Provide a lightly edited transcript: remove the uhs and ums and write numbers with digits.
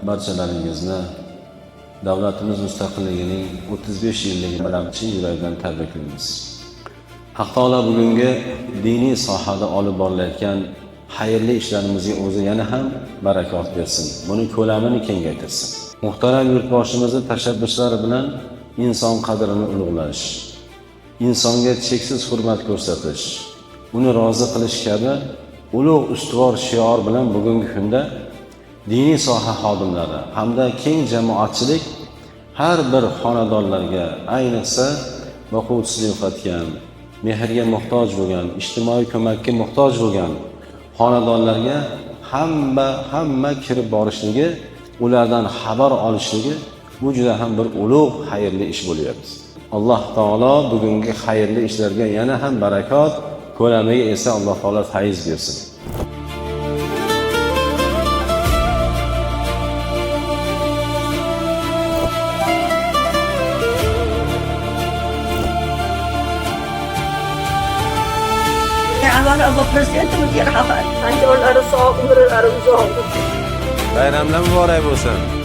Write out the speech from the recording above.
barchalaringizni davlatimiz mustaqilligining 35 yilligi bilan chin yurakdan tabriklaymiz. Haq taolo bugungi diniy sohada olib borilayotgan xayrli ishlarimizga o'zi yana ham barakot bersin. Buni ko'lamini kengaytirsin. Muhtaram yurtboshimizning tashabbuslari bilan inson qadrini ulug'lash, insonga cheksiz hurmat ko'rsatish, uni rozi qilish kabi ulug' ustuvor shior bilan bugungi kunda diniy soha xodimlari hamda keng jamoatchilik har bir xonadonlarga, ayniqsa boquvchisiz yo'qotgan, mehrga muhtoj bo'lgan, ijtimoiy ko'makka muhtoj bo'lgan xonadonlarga hamma kirib borishligi, ulardan xabar olishligi bu juda ham bir ulug' xayrli ish bo'lyapti. Alloh taolo bugungi xayrli ishlarga yana ham barakot, ko'lamiga esa Alloh taolo fayz bersin. Avval Prezidentimizga rahmat. Anjorlari sog', umrlari uzoq bo'lsin. Bayramlar muborak bo'lsin.